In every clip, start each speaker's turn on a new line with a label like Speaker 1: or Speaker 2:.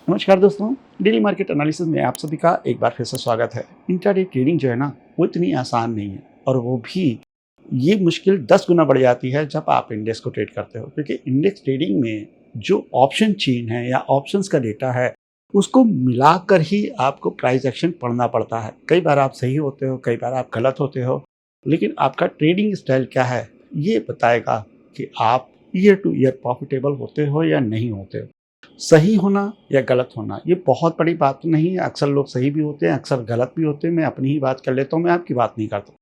Speaker 1: नमस्कार दोस्तों, daily market analysis में आप सभी का एक बार फिर से स्वागत है। इंट्राडे ट्रेडिंग जो है ना, वो इतनी आसान नहीं है और वो भी ये मुश्किल 10 गुना बढ़ जाती है जब आप इंडेक्स को ट्रेड करते हो, क्योंकि इंडेक्स ट्रेडिंग में जो ऑप्शन चेन है या ऑप्शंस का डेटा है उसको मिलाकर ही आपको प्राइस एक्शन पढ़ना पड़ता है। कई बार आप सही होते हो, कई बार आप गलत होते हो, लेकिन आपका ट्रेडिंग स्टाइल क्या है ये बताएगा कि आप ईयर टू ईयर प्रॉफिटेबल होते हो या नहीं होते हो। सही होना या गलत होना ये बहुत बड़ी बात नहीं है। अक्सर लोग सही भी होते हैं, अक्सर गलत भी होते हैं। मैं अपनी ही बात कर लेता हूँ, मैं आपकी बात नहीं करता।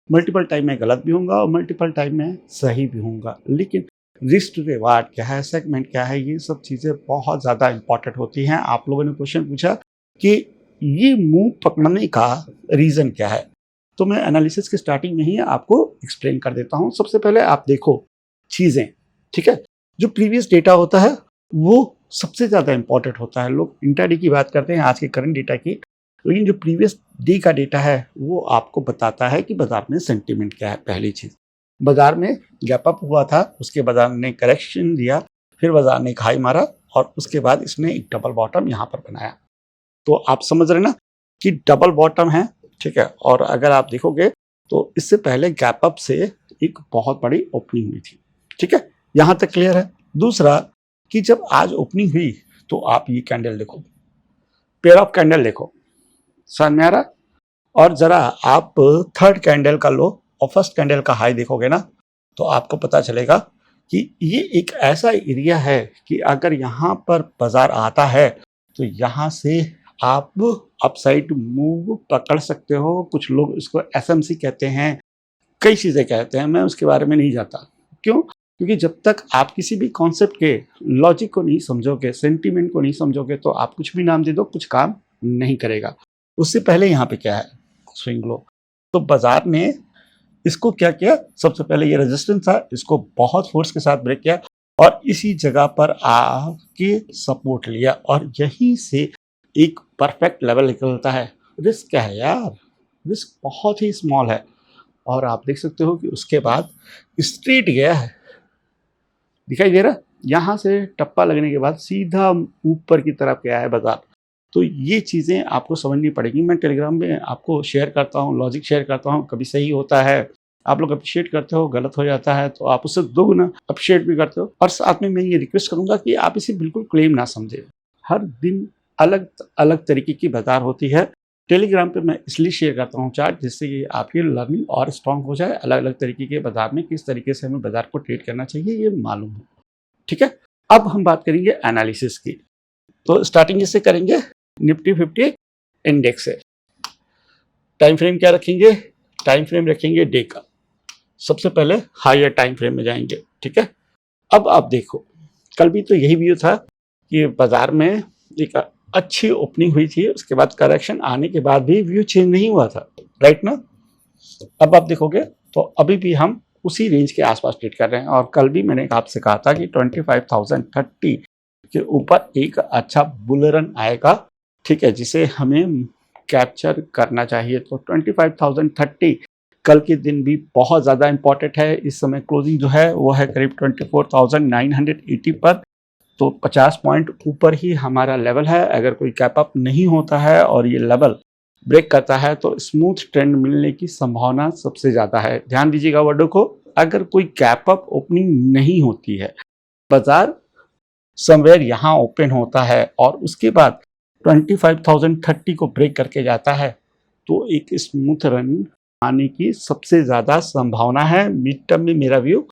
Speaker 1: मल्टीपल टाइम में गलत भी होऊंगा और मल्टीपल टाइम में सही भी होऊंगा, लेकिन रिस्क रिवार्ड क्या है, सेगमेंट क्या है, ये सब चीज़ें बहुत ज़्यादा इंपॉर्टेंट होती हैं। आप लोगों ने क्वेश्चन पूछा कि ये मूव पकड़ने का रीज़न क्या है, तो मैं एनालिसिस की स्टार्टिंग में ही आपको एक्सप्लेन कर देता हूँ। सबसे पहले आप देखो चीज़ें, ठीक है। जो प्रीवियस डेटा होता है वो सबसे ज़्यादा इंपॉर्टेंट होता है। लोग इंट्राडे की बात करते हैं, आज के करंट डेटा की, लेकिन जो प्रीवियस डे का डेटा है वो आपको बताता है कि बाजार में सेंटीमेंट क्या है। पहली चीज़, बाजार में गैप अप हुआ था, उसके बाजार ने करेक्शन दिया, फिर बाजार ने एक हाई मारा और उसके बाद इसने एक डबल बॉटम यहाँ पर बनाया। तो आप समझ रहे ना कि डबल बॉटम है, ठीक है। और अगर आप देखोगे तो इससे पहले गैप अप से एक बहुत बड़ी ओपनिंग हुई थी, ठीक है। यहाँ तक क्लियर है। दूसरा कि जब आज ओपनिंग हुई तो आप ये कैंडल देखो, पेयर ऑफ कैंडल देखो, समझ में आ रहा। और जरा आप थर्ड कैंडल का लो और फर्स्ट कैंडल का हाई देखोगे ना, तो आपको पता चलेगा कि ये एक ऐसा एरिया है कि अगर यहाँ पर बाजार आता है तो यहाँ से आप अपसाइड मूव पकड़ सकते हो। कुछ लोग इसको एसएमसी कहते हैं, कई चीज़ें कहते हैं, मैं उसके बारे में नहीं जाता। क्यों? क्योंकि जब तक आप किसी भी कॉन्सेप्ट के लॉजिक को नहीं समझोगे, सेंटीमेंट को नहीं समझोगे, तो आप कुछ भी नाम दे दो, कुछ काम नहीं करेगा। उससे पहले यहाँ पे क्या है, स्विंग लो। तो बाजार ने इसको क्या किया, सबसे पहले ये रेजिस्टेंस था, इसको बहुत फोर्स के साथ ब्रेक किया और इसी जगह पर आके सपोर्ट लिया और यहीं से एक परफेक्ट लेवल निकलता है। रिस्क क्या है यार, रिस्क बहुत ही स्मॉल है। और आप देख सकते हो कि उसके बाद स्ट्रेट गया है, दिखाई दे रहा। यहाँ से टप्पा लगने के बाद सीधा ऊपर की तरफ गया है बाजार। तो ये चीज़ें आपको समझनी पड़ेगी। मैं टेलीग्राम में आपको शेयर करता हूँ, लॉजिक शेयर करता हूँ। कभी सही होता है, आप लोग अप्रिशिएट करते हो, गलत हो जाता है तो आप उससे दोगुना अप्रिशिएट भी करते हो। और साथ में मैं ये रिक्वेस्ट करूँगा कि आप इसे बिल्कुल क्लेम ना समझें। हर दिन अलग अलग तरीके की बाजार होती है। टेलीग्राम पे मैं इसलिए शेयर करता हूँ चार्ट, जिससे कि आपकी लर्निंग और स्ट्रॉन्ग हो जाए। अलग अलग तरीके के बाजार में किस तरीके से हमें बाजार को ट्रेड करना चाहिए ये मालूम हो, ठीक है। अब हम बात करेंगे एनालिसिस की। तो स्टार्टिंग जिससे करेंगे निफ्टी 50 इंडेक्स से। टाइम फ्रेम क्या रखेंगे, टाइम फ्रेम रखेंगे डे का। सबसे पहले हायर टाइम फ्रेम में जाएंगे, ठीक है। अब आप देखो, कल भी तो यही व्यू था कि बाजार में एक अच्छी ओपनिंग हुई थी, उसके बाद करेक्शन आने के बाद भी व्यू चेंज नहीं हुआ था, राइट ना। अब आप देखोगे तो अभी भी हम उसी रेंज के आसपास ट्रेड कर रहे हैं। और कल भी मैंने आपसे कहा था कि 25,030 के ऊपर एक अच्छा बुल रन आएगा, ठीक है, जिसे हमें कैप्चर करना चाहिए। तो 25,030 कल के दिन भी बहुत ज़्यादा इंपॉर्टेंट है। इस समय क्लोजिंग जो है वो है करीब 24,980 पर, तो 50 पॉइंट ऊपर ही हमारा लेवल है। अगर कोई कैप अप नहीं होता है और ये लेवल ब्रेक करता है तो स्मूथ ट्रेंड मिलने की संभावना सबसे ज़्यादा है। ध्यान दीजिएगा वर्डों को, अगर कोई कैप अप ओपनिंग नहीं होती है, बाजार समवेयर यहाँ ओपन होता है और उसके बाद 25,030 को ब्रेक करके जाता है, तो एक स्मूथ रन आने की सबसे ज़्यादा संभावना है। मिड टर्म में मेरा व्यू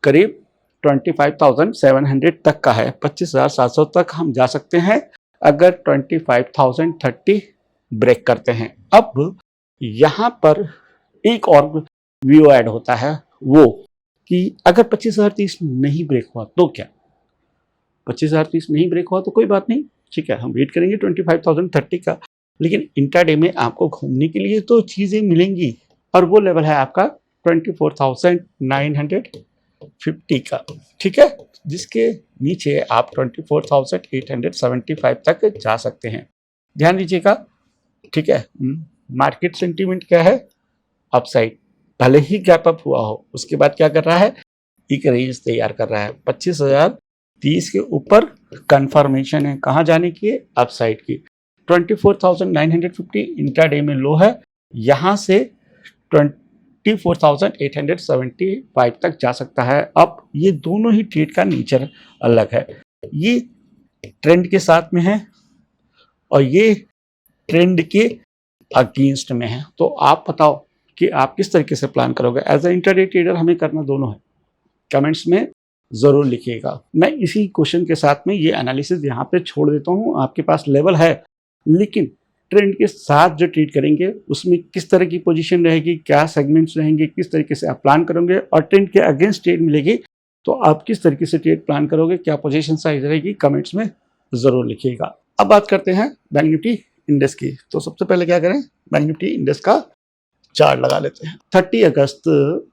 Speaker 1: करीब 25,700 तक का है, 25,700 तक हम जा सकते हैं अगर 25,030 ब्रेक करते हैं। अब यहाँ पर एक और व्यू ऐड होता है, वो कि अगर 25,030 नहीं ब्रेक हुआ तो क्या, 25,030 नहीं ब्रेक हुआ तो कोई बात नहीं, ठीक है, हम वेट करेंगे 25,030 का। लेकिन इंट्राडे में आपको घूमने के लिए तो चीज़ें मिलेंगी और वो लेवल है आपका 24,950 का, ठीक है, जिसके नीचे आप 24,875 तक जा सकते हैं। ध्यान दीजिएगा, ठीक है। मार्केट सेंटीमेंट क्या है, अपसाइड। भले ही गैप अप हुआ हो, उसके बाद क्या कर रहा है, एक रेंज तैयार कर रहा है 25,030 के ऊपर कंफर्मेशन है कहाँ जाने की है, अपसाइड की। 24,950 इंट्राडे में लो है, यहाँ से 24,875 तक जा सकता है। अब ये दोनों ही ट्रेड का नेचर अलग है, ये ट्रेंड के साथ में है और ये ट्रेंड के अगेंस्ट में है। तो आप बताओ कि आप किस तरीके से प्लान करोगे। एज ए इंट्राडे ट्रेडर हमें करना दोनों है, कमेंट्स में ज़रूर लिखिएगा। मैं इसी क्वेश्चन के साथ में ये एनालिसिस यहाँ पे छोड़ देता हूँ। आपके पास लेवल है, लेकिन ट्रेंड के साथ जो ट्रेड करेंगे उसमें किस तरह की पोजीशन रहेगी, क्या सेगमेंट्स रहेंगे, किस तरीके से आप प्लान करोगे, और ट्रेंड के अगेंस्ट ट्रेड मिलेगी तो आप किस तरीके से ट्रेड प्लान करोगे, क्या पोजीशन साइज रहेगी, कमेंट्स में ज़रूर लिखिएगा। अब बात करते हैं बैंक निफ्टी इंडेक्स की। तो सबसे पहले क्या करें, बैंक निफ्टी इंडेक्स का चार्ट लगा लेते हैं। 30 अगस्त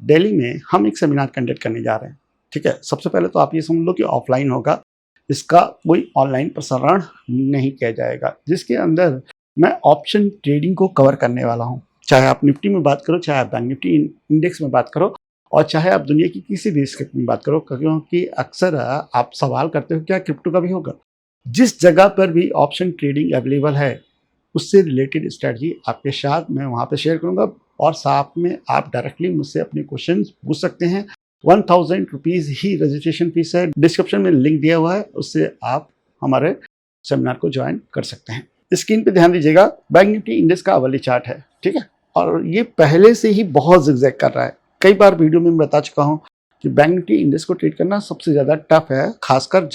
Speaker 1: दिल्ली में हम एक सेमिनार कंडक्ट करने जा रहे हैं, ठीक है। सबसे पहले तो आप ये समझ लो कि ऑफलाइन होगा, इसका कोई ऑनलाइन प्रसारण नहीं किया जाएगा, जिसके अंदर मैं ऑप्शन ट्रेडिंग को कवर करने वाला हूँ। चाहे आप निफ्टी में बात करो, चाहे आप बैंक निफ्टी इंडेक्स में बात करो, और चाहे आप दुनिया की किसी भी स्क्रिप्ट में बात करो, क्योंकि अक्सर आप सवाल करते हो क्या क्रिप्टो का भी होगा। जिस जगह पर भी ऑप्शन ट्रेडिंग अवेलेबल है उससे रिलेटेड स्ट्रैटेजी आपके साथ मैं वहाँ पे शेयर करूँगा, और साथ में आप डायरेक्टली मुझसे अपने क्वेश्चन पूछ सकते हैं। 1000 रुपीज़ ही रजिस्ट्रेशन फीस है, डिस्क्रिप्शन में लिंक दिया हुआ है, उससे आप हमारे सेमिनार को ज्वाइन कर सकते हैं। स्क्रीन पे ध्यान दीजिएगा, बैंक निफ्टी इंडेक्स का अवली चार्ट है, ठीक है, और ये पहले से ही बहुत जिगजैग कर रहा है। कई बार वीडियो में बता चुका हूँ कि बैंक निफ्टी इंडेक्स को ट्रेड करना सबसे ज़्यादा टफ है, खासकर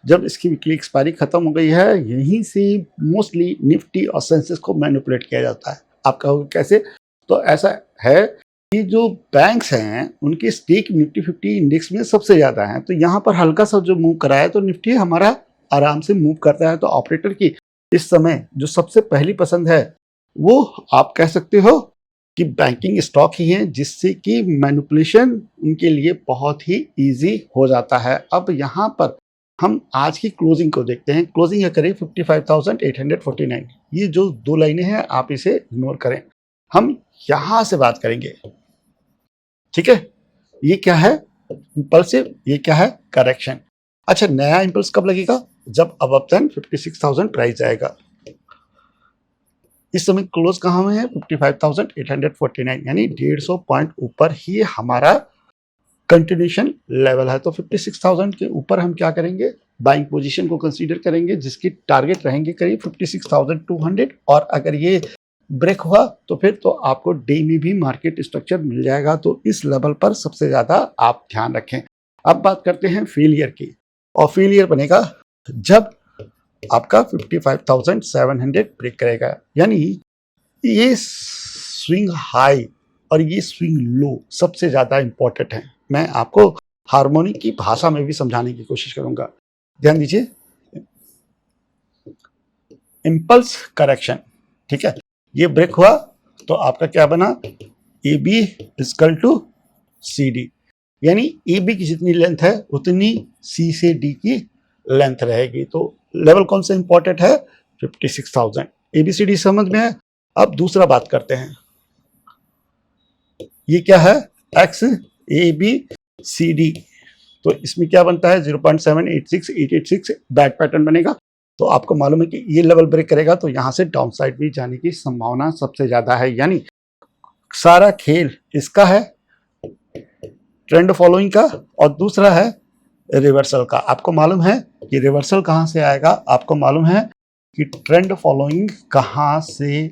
Speaker 1: जब इसकी वीकली एक्सपायरी खत्म हो गई है। यहीं से मोस्टली निफ्टी और सेंसेक्स को मैनिपुलेट किया जाता है। आप कहोगे कैसे, तो ऐसा है कि जो बैंक्स हैं उनके स्टेक निफ्टी 50 इंडेक्स में सबसे ज़्यादा है, तो यहाँ पर हल्का सा जो मूव करा है तो निफ्टी हमारा आराम से मूव करता है। तो ऑपरेटर की इस समय जो सबसे पहली पसंद है वो आप कह सकते हो कि बैंकिंग स्टॉक ही है, जिससे कि मैनिपुलेशन उनके लिए बहुत ही ईजी हो जाता है। अब यहाँ पर हम आज की क्लोजिंग को देखते हैं। क्लोजिंग है करीब 55,849। ये जो दो लाइनें हैं आप इसे इग्नोर करें, हम यहां से बात करेंगे, ठीक है। ये क्या है, इंपल्सिव, ये क्या है, करेक्शन। अच्छा, नया इंपल्स कब लगेगा, जब अबव 56,000 प्राइस जाएगा। इस समय क्लोज कहाँ में है, 55,849, यानी 150 पॉइंट ऊपर ही हमारा कंटिन्यूशन लेवल है। तो 56,000 के ऊपर हम क्या करेंगे, बाइंग पोजीशन को कंसीडर करेंगे, जिसकी टारगेट रहेंगे करीब 56,200, और अगर ये ब्रेक हुआ तो फिर तो आपको डे में भी मार्केट स्ट्रक्चर मिल जाएगा। तो इस लेवल पर सबसे ज़्यादा आप ध्यान रखें। अब बात करते हैं फेलियर की, और फेलियर बनेगा जब आपका 55,700 ब्रेक करेगा, यानी ये स्विंग हाई और ये स्विंग लो सबसे ज़्यादा इंपॉर्टेंट है। मैं आपको हार्मोनी की भाषा में भी समझाने की कोशिश करूंगा, ध्यान दीजिए। इंपल्स करेक्शन, ठीक है, ये ब्रेक हुआ तो आपका क्या बना, A B equal to C D, यानी ए बी की जितनी लेंथ है उतनी सी से डी की लेंथ रहेगी। तो लेवल कौन सा इंपॉर्टेंट है, 56,000। ए बी सी डी समझ में है। अब दूसरा बात करते हैं, ये क्या है, X A B C D, तो इसमें क्या बनता है 0.786886 बैक पैटर्न बनेगा। तो आपको मालूम है कि ये लेवल ब्रेक करेगा तो यहाँ से डाउन साइड भी जाने की संभावना सबसे ज्यादा है, यानी सारा खेल इसका है, ट्रेंड फॉलोइंग का, और दूसरा है रिवर्सल का। आपको मालूम है कि रिवर्सल कहाँ से आएगा, आपको मालूम है कि ट्रेंड फॉलोइंग कहाँ से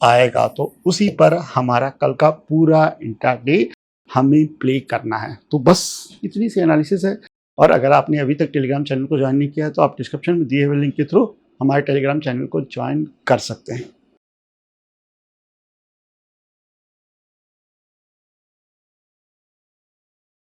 Speaker 1: आएगा, तो उसी पर हमारा कल का पूरा इंट्राडे हमें प्ले करना है। तो बस इतनी सी एनालिसिस है, और अगर आपने अभी तक टेलीग्राम चैनल को ज्वाइन नहीं किया है तो आप डिस्क्रिप्शन में दिए हुए लिंक के थ्रू हमारे टेलीग्राम चैनल को ज्वाइन कर सकते हैं।